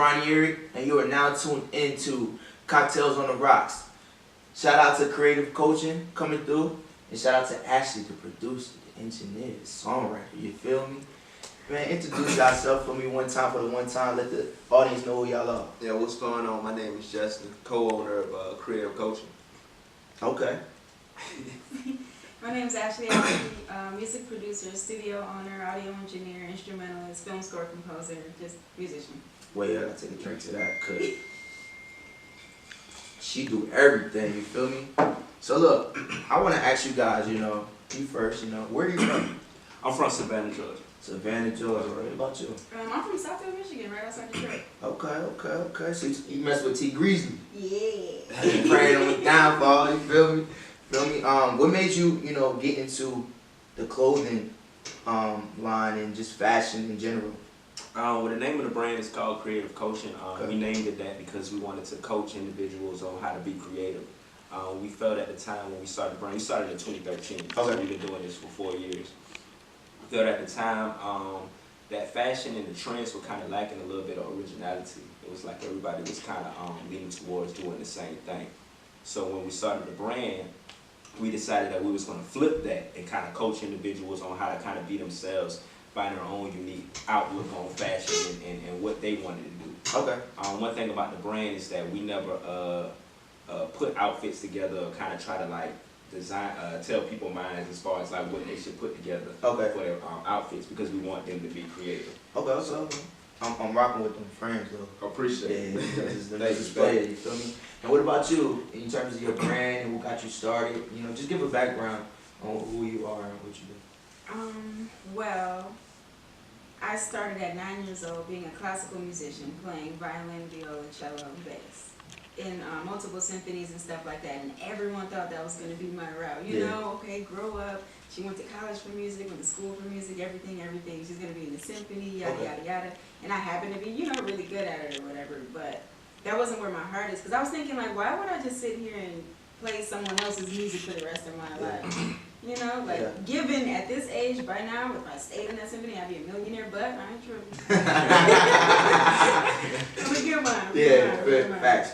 Ronnie Eric, and you are now tuned into Cocktails on the Rocks. Shout out to Creative Coaching coming through, and shout out to Ashley, the producer, the engineer, the songwriter. You feel me? Man, introduce yourself for me one time for the one time. Let the audience know who y'all are. Yeah, what's going on? My name is Justin, co-owner of Creative Coaching. Okay. My name is Ashley. I'm a music producer, studio owner, audio engineer, instrumentalist, film score composer, just musician. Wait, I gotta take a drink to that, cause she do everything. You feel me? So look, I want to ask you guys. You first. Where are you from? I'm from Savannah, Georgia. Savannah, Georgia. What about you? I'm from Southfield, Michigan, right outside Detroit. Okay. So you mess with T Greasy. Yeah. Praying on the downfall. You feel me? What made you, get into the clothing line and just fashion in general? Well, the name of the brand is called Creative Coaching. Okay. We named it that because we wanted to coach individuals on how to be creative. We felt at the time when we started the brand, we started in 2013, okay. So we've been doing this for 4 years. We felt at the time that fashion and the trends were kind of lacking a little bit of originality. It was like everybody was kind of leaning towards doing the same thing. So when we started the brand, we decided that we was going to flip that and kind of coach individuals on how to kind of be themselves, find their own unique outlook on fashion and what they wanted to do. Okay. One thing about the brand is that we never put outfits together or kind of try to like design, tell people minds as far as like what they should put together for their outfits, because we want them to be creative. Okay, so I'm rocking with them friends though. I appreciate it. That's display, you feel me? And what about you, in terms of your brand and what got you started? Just give a background on who you are and what you do. Well, I started at 9 years old being a classical musician, playing violin, viola, cello, and bass in multiple symphonies and stuff like that, and everyone thought that was going to be my route. Okay, grow up. She went to college for music, went to school for music, everything. She's going to be in the symphony, yada, yada. And I happened to be, really good at it or whatever, but that wasn't where my heart is, because I was thinking, like, why would I just sit here and play someone else's music for the rest of my life? Given at this age, by now, if I stayed in that symphony, I'd be a millionaire, but I ain't true. I'm a good one. Yeah, facts.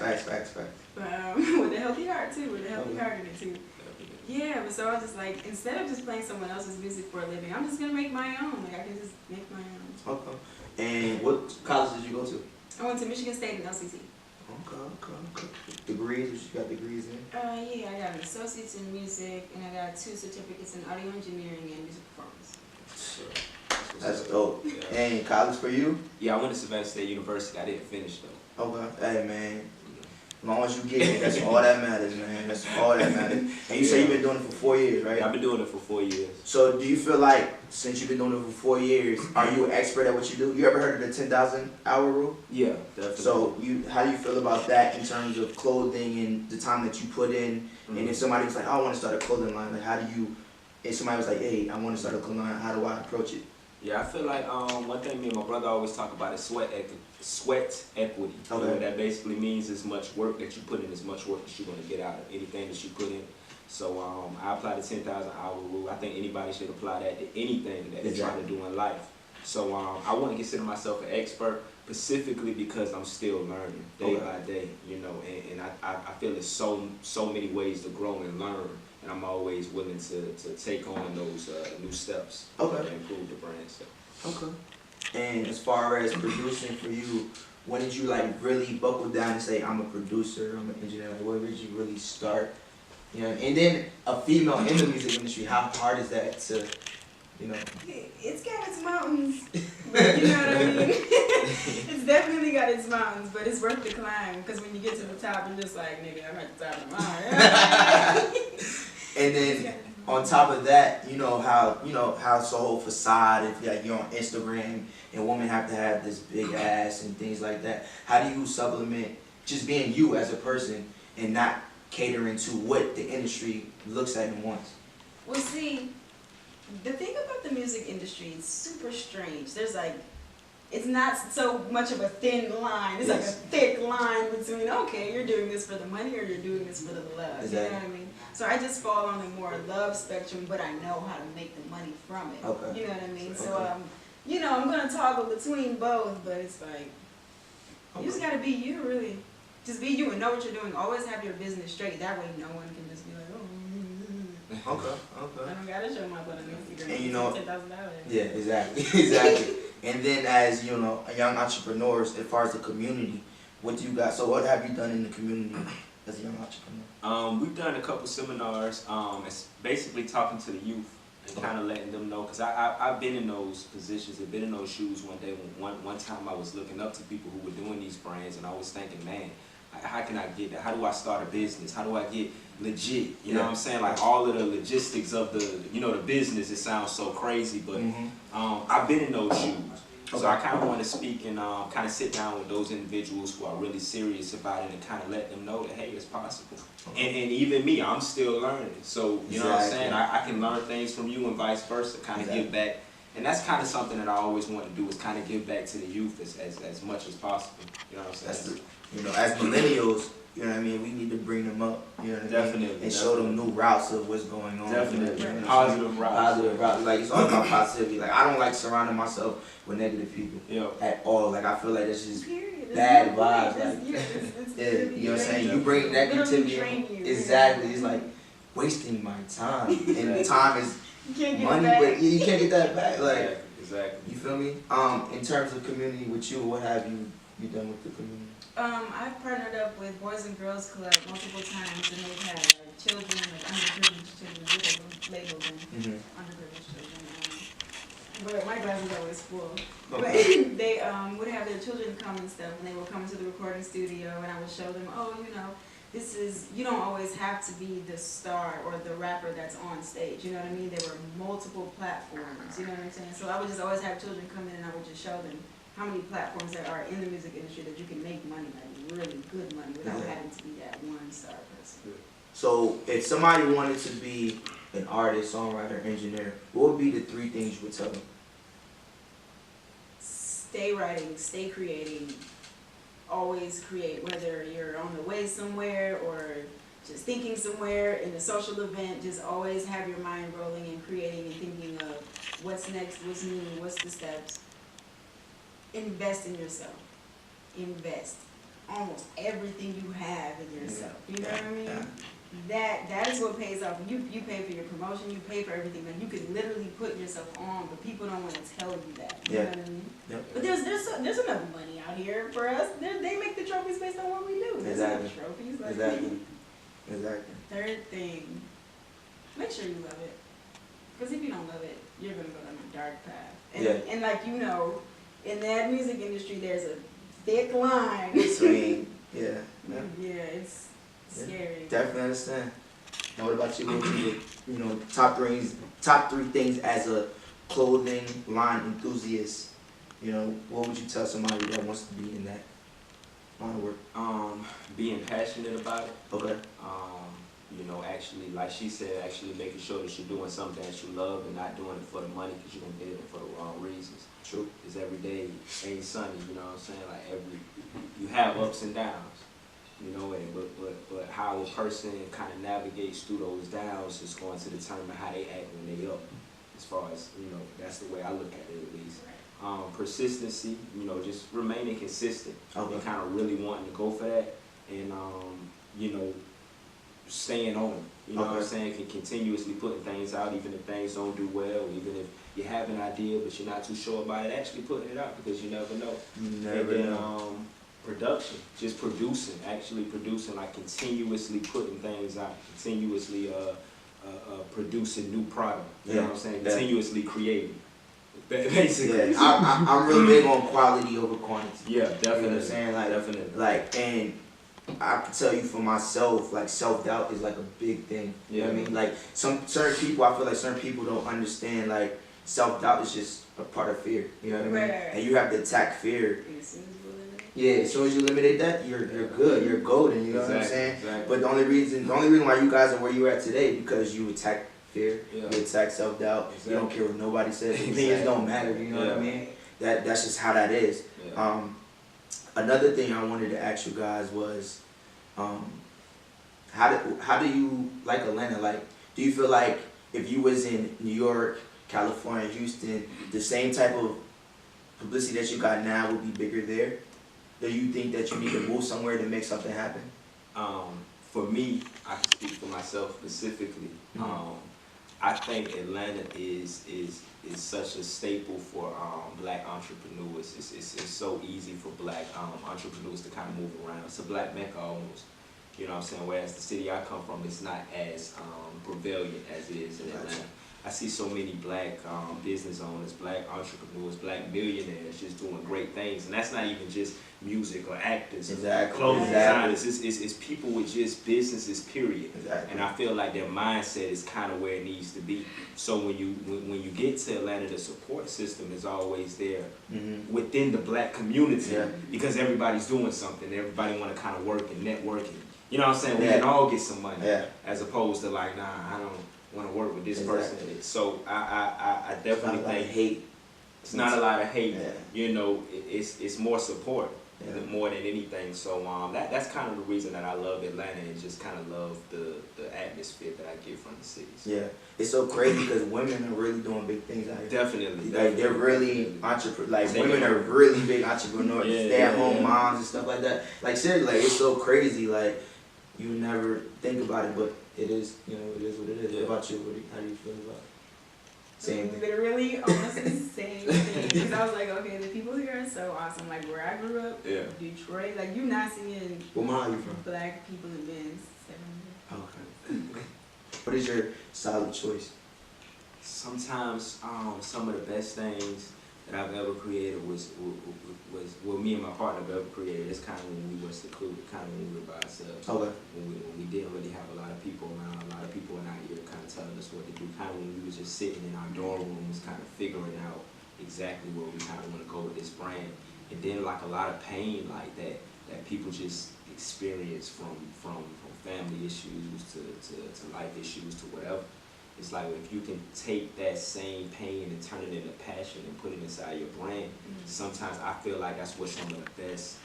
But with a healthy heart, too, with a healthy heart in it, too. Yeah, but so I was just like, instead of just playing someone else's music for a living, I'm just going to make my own. Like, I can just make my own. Okay. And what college did you go to? I went to Michigan State and LCC. Okay. Degrees? What you got degrees in? Yeah, I got an associate's in music, and I got 2 certificates in audio engineering and music performance. That's dope. Yeah. And college for you? Yeah, I went to Savannah State University. I didn't finish though. Okay. Hey man, as long as you get it, that's all that matters, man. That's all that matters. And you say you've been doing it for 4 years, right? Yeah, I've been doing it for 4 years. So do you feel like, since you've been doing it for 4 years, are you an expert at what you do? You ever heard of the 10,000 hour rule? Yeah, definitely. So how do you feel about that in terms of clothing and the time that you put in? And if somebody was like, I want to start a clothing line, like how do you, if somebody was like, hey, I want to start a clothing line, how do I approach it? Yeah, I feel like one thing me and my brother always talk about is sweat equity. Okay. What that basically means is much work that you put in, as much work that you're going to get out of anything that you put in. So I apply the 10,000 hour rule. I think anybody should apply that to anything that they're trying to do in life. So I wouldn't consider myself an expert, specifically because I'm still learning day by day, and I feel there's so many ways to grow and learn. And I'm always willing to take on those new steps to improve the brand. So. Okay. And as far as producing for you, when did you really buckle down and say, I'm a producer, I'm an engineer? Like, where did you really start? And then a female in the music industry, how hard is that to, It's got its mountains, but you know what I mean? It's definitely got its mountains, but it's worth the climb, because when you get to the top, you're just like, nigga, I'm at the top of the mountain. And then on top of that, how it's a whole facade. If you're on Instagram and women have to have this big ass and things like that, how do you supplement just being you as a person and not catering to what the industry looks at and wants? Well, see, the thing about the music industry is super strange. It's not so much of a thin line. It's like a thick line between, okay, you're doing this for the money or you're doing this for the love. Exactly. You know what I mean? So I just fall on the more love spectrum, but I know how to make the money from it. You know what I mean? So, I'm going to toggle between both, but it's like, You just gotta be you, really. Just be you and know what you're doing. Always have your business straight. That way no one can just be like, oh, Okay, I okay. don't gotta show my butt on Instagram. And you know- $10,000. Yeah, exactly, exactly. And then as, you know, a young entrepreneurs, as far as the community, what do you got? So what have you done in the community as a young entrepreneur? We've done a couple seminars. It's basically talking to the youth and kind of letting them know, because I've been in those positions, I've been in those shoes one day. One time I was looking up to people who were doing these brands, and I was thinking, man, how can I get that? How do I start a business? How do I get legit? You know what I'm saying? Like all of the logistics of the, you know, the business, it sounds so crazy, but I've been in those shoes. So I kind of want to speak and kind of sit down with those individuals who are really serious about it and kind of let them know that, hey, it's possible. And even me, I'm still learning. So, you know what I'm saying? I can learn things from you and vice versa, kind of give back. And that's kind of something that I always want to do, is kind of give back to the youth as much as possible. You know what I'm saying? You know, as millennials, you know what I mean, we need to bring them up, you know what I mean? Definitely. And show them new routes of what's going on. Definitely. You know, Positive routes. Positive routes. Like, it's all about positivity. Like, I don't like surrounding myself with negative people at all. Like, I feel like that's just bad vibes. Like, yeah, you know what I'm saying? You bring negativity. Exactly. It's like wasting my time. And time is money, but you can't get that back. Like, exactly. You feel me? In terms of community with you, what have you done with the community? I've partnered up with Boys and Girls Club multiple times, and they've had like children, like underprivileged children, labeled them underprivileged children. But my glass is always full. Okay. But they would have their children come and stuff, and they would come into the recording studio, and I would show them, oh, you know, this is, you don't always have to be the star or the rapper that's on stage, you know what I mean? There were multiple platforms, you know what I'm saying? So I would just always have children come in, and I would just show them how many platforms there are in the music industry that you can make money, like really good money, without having to be that one star person. So if somebody wanted to be an artist, songwriter, engineer, what would be the 3 things you would tell them? Stay writing, stay creating, always create, whether you're on the way somewhere or just thinking somewhere in a social event, just always have your mind rolling and creating and thinking of what's next, what's new, what's the steps. Invest in yourself. Invest almost everything you have in yourself. You know what I mean? That is what pays off. You pay for your promotion, you pay for everything. Like, you can literally put yourself on, but people don't want to tell you that. You know what I mean? But there's enough money out here for us. They make the trophies based on what we do. There's enough trophies. Like, Exactly. Third thing, make sure you love it. Because if you don't love it, you're gonna go down a dark path. And like, you know, in that music industry, there's a thick line. Between, yeah, it's scary. Definitely understand. Now, what about you? What would be the, you know, top three things as a clothing line enthusiast? You know, what would you tell somebody that wants to be in that line of work? Being passionate about it. Okay. You know, actually, like she said, actually making sure that you're doing something that you love and not doing it for the money, because you're going to do it for the wrong reasons. True. Because every day ain't sunny, you know what I'm saying? Like, you have ups and downs, you know, but how a person kind of navigates through those downs is going to determine how they act when they up. As far as, you know, that's the way I look at it, at least. Persistency, you know, just remaining consistent and kind of really wanting to go for that, and you know, staying on it. You know what I'm saying? Continuously putting things out, even if things don't do well, even if you have an idea but you're not too sure about it, actually putting it out, because you never know. You never know. Production, just producing, actually producing, like continuously putting things out, continuously producing new product. You know what I'm saying? Continuously creating. Basically. Yeah, I'm real big on quality over quantity. Yeah, definitely. You know what I'm saying? Like, definitely. Like, and I can tell you for myself, like, self-doubt is like a big thing. You know what I mean? Like, certain people, I feel like certain people don't understand, like, self-doubt is just a part of fear. You know what I mean? And you have to attack fear. Yeah, as soon as you eliminate that, you're good. You're golden. You know what I'm saying? Exactly. But the only reason why you guys are where you're at today, because you attack fear, you attack self-doubt. You don't care what nobody says. Opinions don't matter. You know what I mean? That's just how that is. Another thing I wanted to ask you guys was, how do you like Atlanta? Like, do you feel like if you was in New York, California, Houston, the same type of publicity that you got now would be bigger there? do you think that you need to move somewhere to make something happen? For me, I can speak for myself specifically. I think Atlanta is such a staple for black entrepreneurs. It's so easy for black entrepreneurs to kind of move around. It's a black mecca almost. You know what I'm saying? Whereas the city I come from is not as prevalent as it is in Atlanta. I see so many black business owners, black entrepreneurs, black millionaires just doing great things. And that's not even just music or actors, Exactly. clothing Exactly. designers. It's people with just businesses, period. Exactly. And I feel like their mindset is kind of where it needs to be. So when you get to Atlanta, the support system is always there within the black community because everybody's doing something. Everybody want to kind of work and network. And, you know what I'm saying? We can all get some money as opposed to like, nah, I don't want to work with this person. So I definitely think hate. It's not a lot of hate. You know, it's more support more than anything. So that's kind of the reason that I love Atlanta and just kind of love the atmosphere that I get from the cities. Yeah, it's so crazy because women are really doing big things out here. Definitely. Like they're really women are really big entrepreneurs. Stay-at-home moms and stuff like that. Like seriously, like it's so crazy. Like you never think about it, but it is. You know, it is what it is. What about you? How do you feel about it? Same thing. Literally, almost the same thing. Because I was like, okay, the people here are so awesome. Like where I grew up, Detroit, like you're not seeing What mom are you from? black people in men's. Okay. What is your solid choice? Sometimes some of the best things that I've ever created was me and my partner have ever created. It's kind of when we were secluded, kind of when we were by ourselves. Okay. When we didn't really have a lot of people around, a lot of people in our ear kind of telling us what to do. Kind of when we was just sitting in our dorm rooms, kind of figuring out exactly where we kind of want to go with this brand. And then like a lot of pain like that people just experience from family issues to life issues to whatever. It's like if you can take that same pain and turn it into passion and put it inside your brand, sometimes I feel like that's what some of the best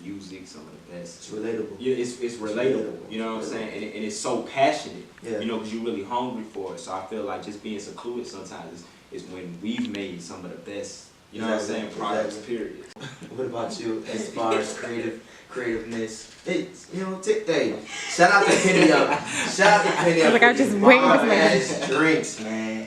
music, some of the best. It's relatable. Yeah, it's relatable. You know what I'm saying? And it's so passionate. Yeah. You know, because you're really hungry for it. So I feel like just being secluded sometimes is when we've made some of the best. You know what I'm saying? Products. Period. What about you as far as creativeness? It's, you know, hey, shout out to Penny Up. Shout out to Penny Up. Like I just waiting for ass drinks, man.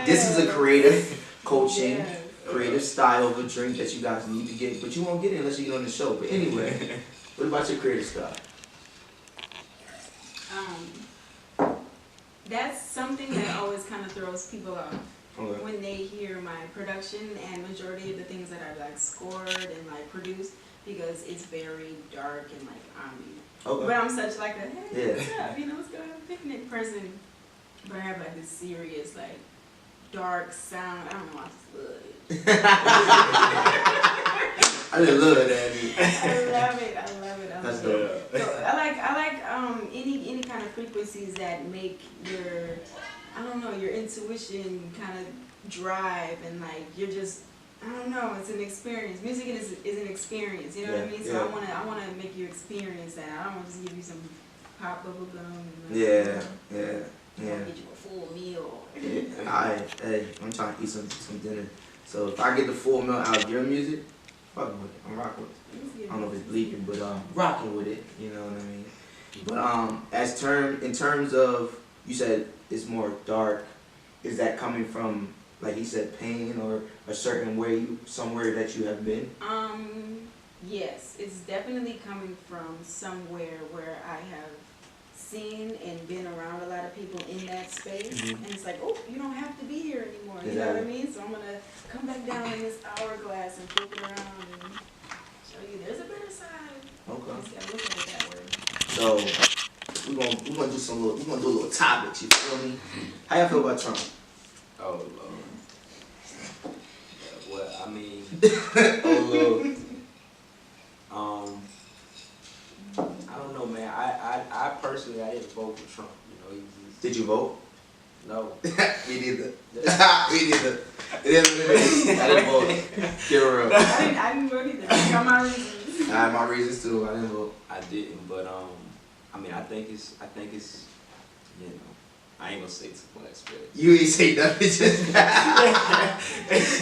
This is a creative coaching, creative style of a drink that you guys need to get, but you won't get it unless you get on the show. But anyway, what about your creative style? That's something that always kind of throws people off. Okay. When they hear my production and majority of the things that I've like scored and like produced, because it's very dark and like ambient. Okay. But I'm such like a hey, Yeah. what's up? You know, let's go have a picnic person. But I have like this serious like dark sound. I don't know, I just love it. I just love that. I love it. I love it. That's dope. So I like any kind of frequencies that make your, I don't know, your intuition kind of drive and like you're just, I don't know, it's an experience. Music is an experience, you know what I mean? So I wanna make you experience that. I don't want to just give you some pop bubble gum and Yeah. get you a full meal. Hey, I'm trying to eat some dinner. So if I get the full meal out of your music, fucking with it. I'm rocking with it. I don't know if it's bleeping, but rocking with it. You know what I mean? But in terms of, you said it's more dark. Is that coming from, like he said, pain or a certain way, somewhere that you have been? Yes, it's definitely coming from somewhere where I have seen and been around a lot of people in that space, and it's like, oh, you don't have to be here anymore. You know what I mean? So I'm gonna come back down in this hourglass and flip it around and show you there's a better side. Okay. Just gotta look at it that way. So we're gonna do a little topics. You feel me? How y'all feel about Trump? Oh Lord. Well, I mean, Oh Lord. I don't know, man. I personally, I didn't vote for Trump. You know, Did you vote? No. Me neither. Me neither. It is what it is. I didn't vote. Get real. I didn't vote either. I got my reasons. I had my reasons too. I didn't vote. I didn't, but I mean, I think it's, you know, I ain't gonna say too much, but You ain't say nothing. Just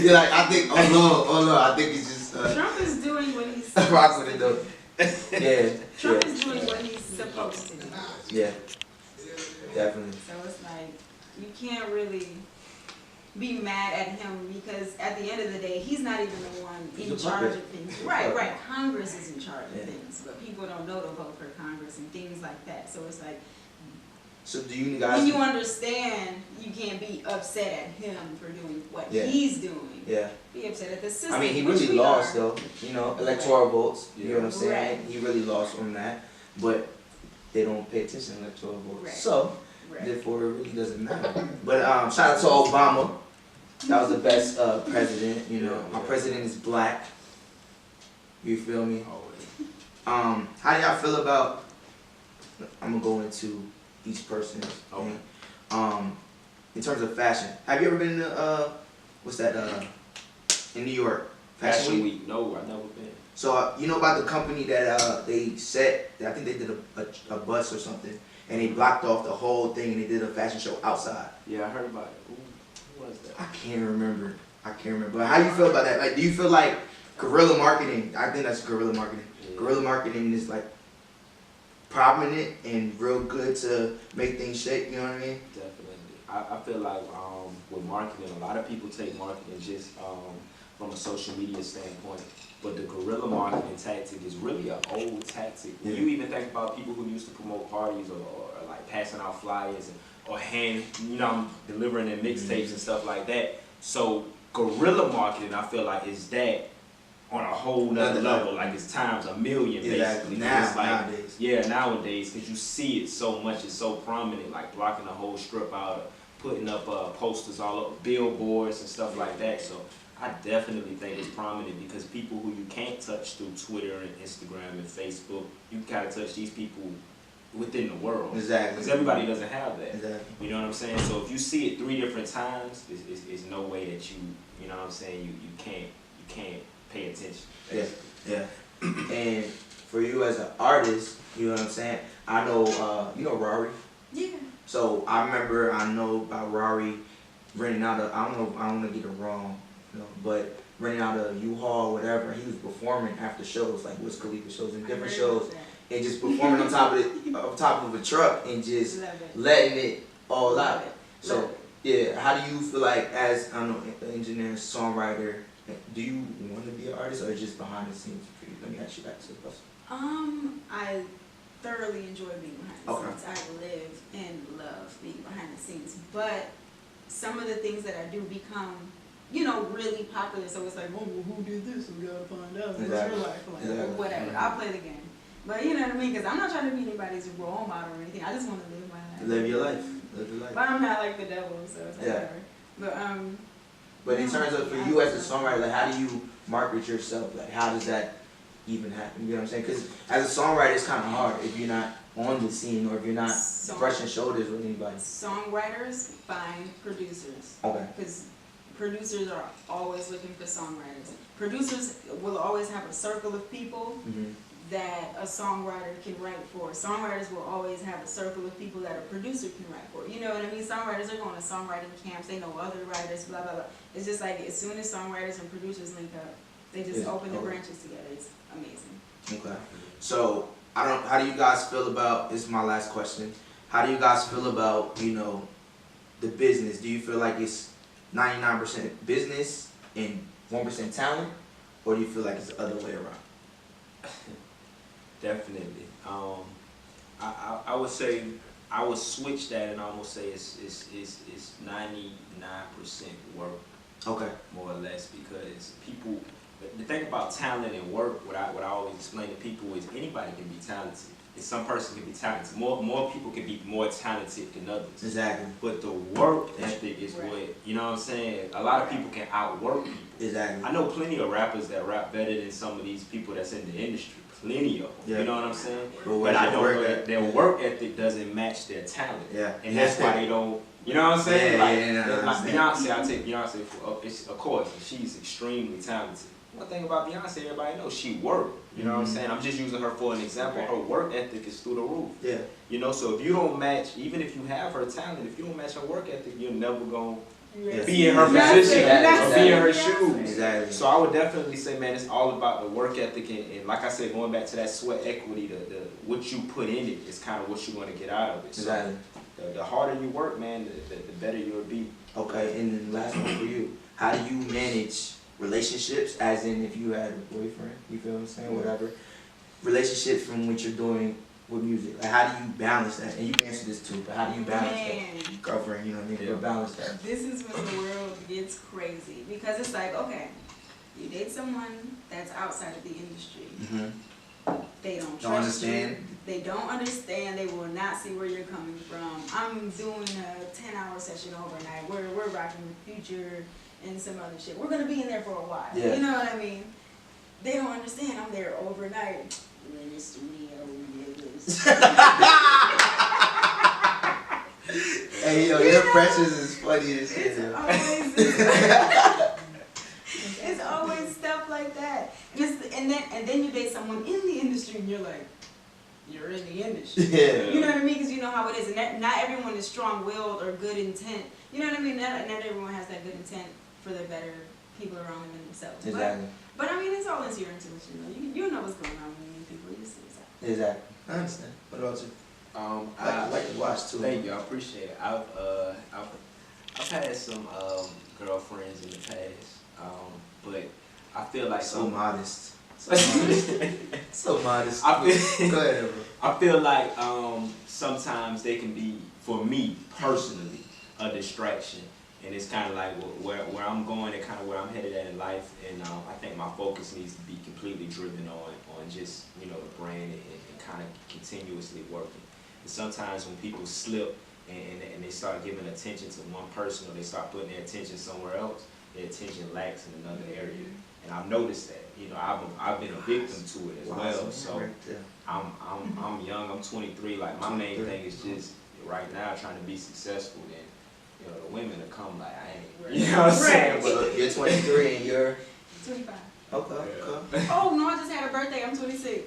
you're like, I think. Oh Lord, I think it's just. Trump is doing what he's Rock supposed with it to though. do. Yeah. Trump Yeah. is doing what he's supposed to do. Yeah. Definitely. So it's like, you can't really be mad at him because at the end of the day, he's not even the one He's in a charge puppet. of things. Right, right. Congress is in charge Yeah. of things, but people don't know to vote for Congress and things like that. So it's like, So do you guys? when you understand, you can't be upset at him for doing what Yeah. he's doing. Yeah. Be upset at the system. I mean, he which really we lost are. though. You know, electoral votes. You know what I'm saying? Right. He really lost on that, but they don't pay attention to electoral votes. Right. So Right. therefore, it really doesn't matter. But shout out to Obama. That was the best president. You know, Yeah. our president is black. You feel me? Always. How do y'all feel about? I'm gonna go into each person's Okay. thing. In terms of fashion, have you ever been to what's that? In New York, Fashion Week. No, I've never been. So you know about the company that they set? I think they did a bus or something, and they blocked off the whole thing, and they did a fashion show outside. Yeah, I heard about it. Who was that? I can't remember. But how do you feel about that? Like, do you feel like guerrilla marketing? I think that's guerrilla marketing. Yeah. Guerrilla marketing is like prominent and real good to make things shake. You know what I mean? Definitely. I feel like with marketing, a lot of people take marketing just from a social media standpoint. But the guerrilla marketing tactic is really an old tactic. When you even think about people who used to promote parties or like passing out flyers or delivering their mixtapes and stuff like that. So guerrilla marketing, I feel like, is that on a whole nother level. Like it's times a million basically. Nowadays. Yeah, nowadays, because you see it so much, it's so prominent, like blocking the whole strip out, putting up posters all over billboards and stuff like that. So I definitely think it's prominent because people who you can't touch through Twitter and Instagram and Facebook, you gotta touch these people within the world. Exactly. Because everybody doesn't have that. Exactly. You know what I'm saying? So if you see it 3 different times, it's no way that you know what I'm saying, you can't pay attention. Yeah. Yeah. And for you as an artist, you know what I'm saying? I know you know Rari. Yeah. So I know about Rari renting out I don't want to get it wrong, you know, but renting out a U-Haul, whatever. He was performing after shows, like Wiz Khalifa shows and different shows, and just performing on top of a truck and just letting it all out. So yeah, how do you feel like as an engineer, songwriter? Do you want to be an artist or just behind the scenes for you? Let me ask you back to the question. I thoroughly enjoy being behind the Okay. scenes. I live and love being behind the scenes. But some of the things that I do become, really popular. So it's like, oh, well, who did this? We gotta find out. What's Exactly. your life like? Exactly. Whatever. Mhm. I'll play the game. But you know what I mean? Because I'm not trying to be anybody's role model or anything. I just want to live my life. Live your life. Live your life. But I'm not like the devil, so it's like Yeah. whatever. But in terms of for you as a songwriter, like how do you market yourself? Like how does that even happen? You know what I'm saying? Because as a songwriter, it's kind of hard if you're not on the scene or if you're not brushing shoulders with anybody. Songwriters find producers. Okay. Because producers are always looking for songwriters. Producers will always have a circle of people Mm-hmm. that a songwriter can write for. Songwriters will always have a circle of people that a producer can write for. You know what I mean? Songwriters are going to songwriting camps. They know other writers, blah, blah, blah. It's just like as soon as songwriters and producers link up, they just open the branches together. It's amazing. Okay. So how do you guys feel about, this is my last question. How do you guys feel about, the business? Do you feel like it's 99% business and 1% talent? Or do you feel like it's the other way around? Definitely. I would say I would switch that and almost say it's 99% work. Okay. More or less, because people. The thing about talent and work, what I always explain to people is anybody can be talented. And some person can be talented. More people can be more talented than others. Exactly. But the work ethic is what, you know what I'm saying? A lot of people can outwork people. Exactly. I know plenty of rappers that rap better than some of these people that's in the industry. Plenty of them. Yeah. You know what I'm saying? But I know that their work ethic doesn't match their talent. Yeah. And that's why they don't, you know what I'm saying? Like Beyonce, I take Beyonce for, of course, she's extremely talented. One thing about Beyonce, everybody knows she worked. You know what I'm saying? I'm just using her for an example. Her work ethic is through the roof. Yeah. So if you don't match, even if you have her talent, if you don't match her work ethic, you're never going to be in her That's position it. or be in her That's it. shoes. Exactly. So I would definitely say, man, it's all about the work ethic and like I said, going back to that sweat equity, the what you put in it is kind of what you're going to get out of it. So Exactly. the harder you work, man, the better you'll be. Okay, and then last one for you. How do you manage relationships, as in if you had a boyfriend, you feel what I'm saying, whatever, relationships from what you're doing with music? Like, how do you balance that? And you can answer this too, but how do you balance that? Girlfriend, you know what I mean? Yeah. Balance that. This is when the world gets crazy because it's like, okay, you date someone that's outside of the industry. Mm-hmm. They don't trust Don't understand. you. They don't understand. They will not see where you're coming from. I'm doing a 10-hour session overnight. We're rocking the Future and some other shit. We're gonna be in there for a while. Yeah. You know what I mean? They don't understand. I'm there overnight. We're in the studio. Hey, yo, your impressions is funny as shit. It's always stuff like that. And then you date someone in the industry and you're like, you're in the industry. Yeah. You know what I mean? Because you know how it is. And not everyone is strong-willed or good intent. You know what I mean? Not everyone has that good intent for the better people around them and themselves. Exactly. But I mean, it's all into your intuition, though. You know what's going on when you meet people. You just see what's happening. Exactly. I understand. What about you? I I like to watch too. Thank you, I appreciate it. I've had some girlfriends in the past, but I feel like So modest. So modest. So modest. I feel, Go ahead, bro. I feel like sometimes they can be, for me personally, a distraction. And it's kind of like where I'm going and kind of where I'm headed at in life. And I think my focus needs to be completely driven on just, you know, the brand and kind of continuously working. And sometimes when people slip and they start giving attention to one person or they start putting their attention somewhere else, their attention lacks in another area. And I've noticed that. You know, I've been a victim to it as well. So I'm young. I'm 23. Like my main thing is just right now trying to be successful. Then you know the women will come like I ain't. You know what I'm saying? But you're 23 and you're 25. okay. Okay. Oh, no, I just had a birthday. I'm 26.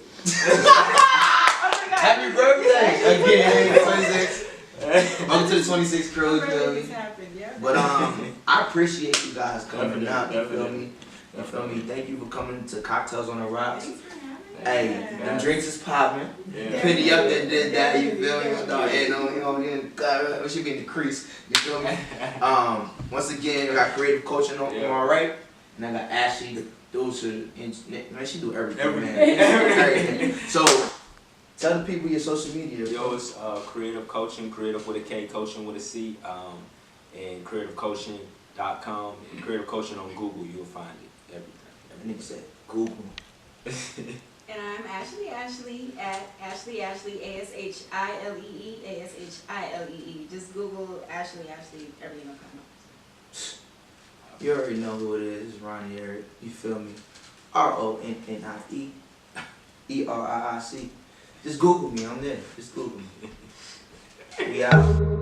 Happy birthday again, 26. Welcome to the 26 crew. You feel Birthday me? just happened, yeah. But I appreciate you guys coming out. You feel Definitely. me? You feel me? Thank you for coming to Cocktails on the Rocks. Thanks for having me. Hey, them drinks is popping. Yeah. Penny up that did that. You feel me? Start adding on, you know, God, we should be in the crease. You feel me? Once again, I got creative coaching on my right, and I got Ashley, the producer. Man, she do everything, man. Everything. So, tell the people your social media. Yo, it's creative coaching, creative with a K, coaching with a C, and creativecoaching.com. And creative coaching on Google, you'll find it. Everything. Nigga said Google. And I'm Ashley at Ashley ASHILEE. Just Google Ashley, everything will come up. You already know who it is, Ronnie Eric. You feel me? RONNIE ERIIC. Just Google me, I'm there. Just Google me. We out.